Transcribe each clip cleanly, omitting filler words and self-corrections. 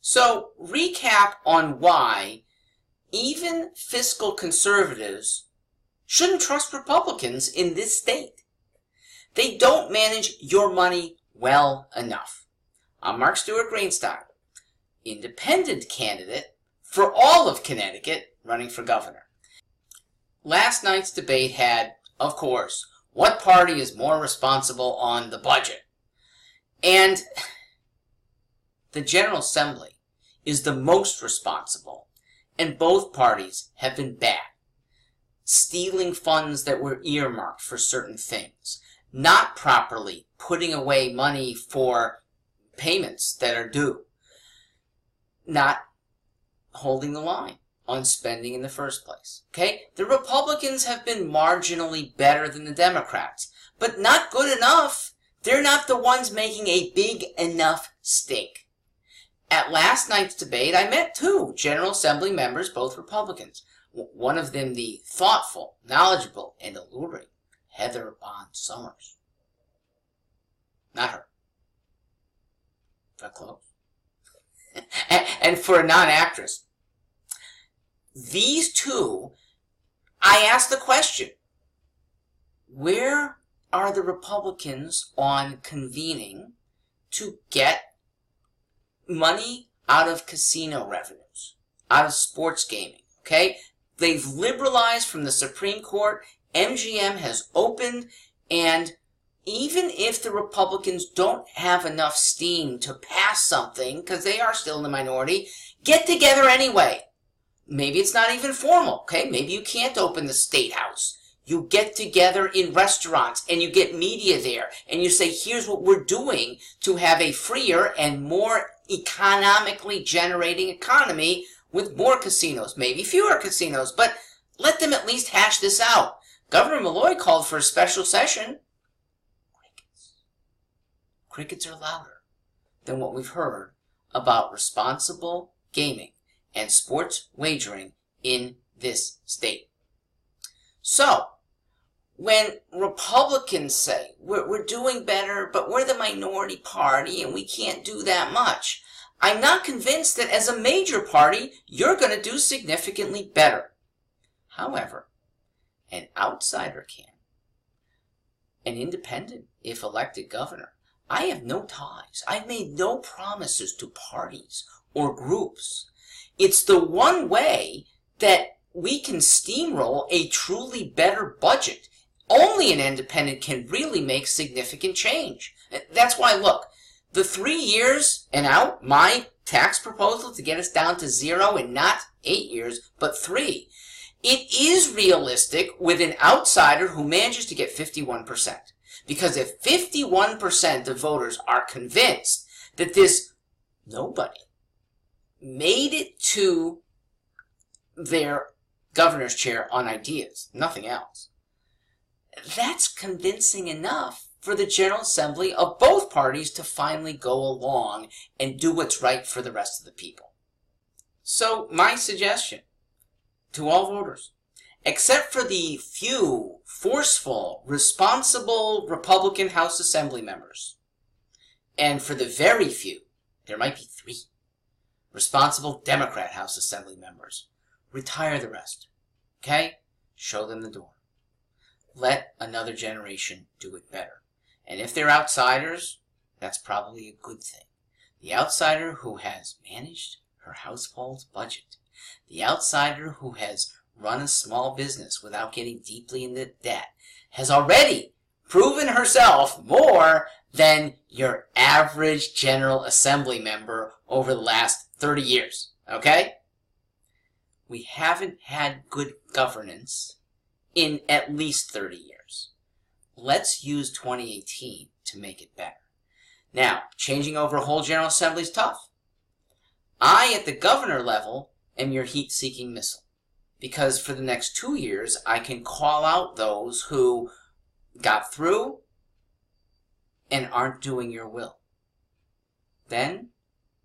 So, recap on why even fiscal conservatives shouldn't trust Republicans in this state. They don't manage your money well enough. I'm Mark Stewart Greenstein, independent candidate for all of Connecticut, running for governor. Last night's debate had, of course, what party is more responsible on the budget? And the General Assembly is the most responsible, and both parties have been bad. Stealing funds that were earmarked for certain things, not properly putting away money for payments that are due, not holding the line on spending in the first place. Okay? The Republicans have been marginally better than the Democrats, but not good enough. They're not the ones making a big enough stink. At last night's debate, I met two General Assembly members, both Republicans. One of them the thoughtful, knowledgeable, and alluring Heather Bond Summers. Not her. But close. And for a non-actress. These two, I asked the question, where are the Republicans on convening to get money out of casino revenues, out of sports gaming, okay? They've liberalized from the Supreme Court. MGM has opened, and even if the Republicans don't have enough steam to pass something, because they are still in the minority, get together anyway. Maybe it's not even formal, okay? Maybe you can't open the State House. You get together in restaurants and you get media there and you say, here's what we're doing to have a freer and more economically generating economy with more casinos, maybe fewer casinos, but let them at least hash this out. Governor Malloy called for a special session. Crickets. Crickets are louder than what we've heard about responsible gaming and sports wagering in this state. So, when Republicans say, we're doing better, but we're the minority party and we can't do that much, I'm not convinced that as a major party, you're going to do significantly better. However, an outsider can. An independent, if elected governor. I have no ties. I've made no promises to parties or groups. It's the one way that we can steamroll a truly better budget. Only an independent can really make significant change. That's why, look, the 3 years and out, my tax proposal to get us down to 0 in not 8 years, but 3, it is realistic with an outsider who manages to get 51%. Because if 51% of voters are convinced that this nobody made it to their governor's chair on ideas, nothing else, that's convincing enough for the General Assembly of both parties to finally go along and do what's right for the rest of the people. So my suggestion to all voters, except for the few forceful, responsible Republican House Assembly members, and for the very few, there might be 3, responsible Democrat House Assembly members, retire the rest, okay? Show them the door. Let another generation do it better. And if they're outsiders, that's probably a good thing. The outsider who has managed her household's budget. The outsider who has run a small business without getting deeply into debt has already proven herself more than your average General Assembly member over the last 30 years. Okay? We haven't had good governance in at least 30 years. Let's use 2018 to make it better. Now, changing over a whole General Assembly is tough. I, at the governor level, am your heat-seeking missile. Because for the next 2 years, I can call out those who got through and aren't doing your will. Then,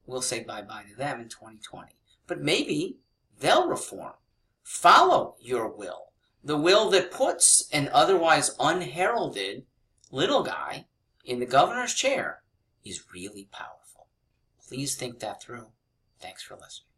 we'll say bye-bye to them in 2020. But maybe they'll reform. Follow your will. The will that puts an otherwise unheralded little guy in the governor's chair is really powerful. Please think that through. Thanks for listening.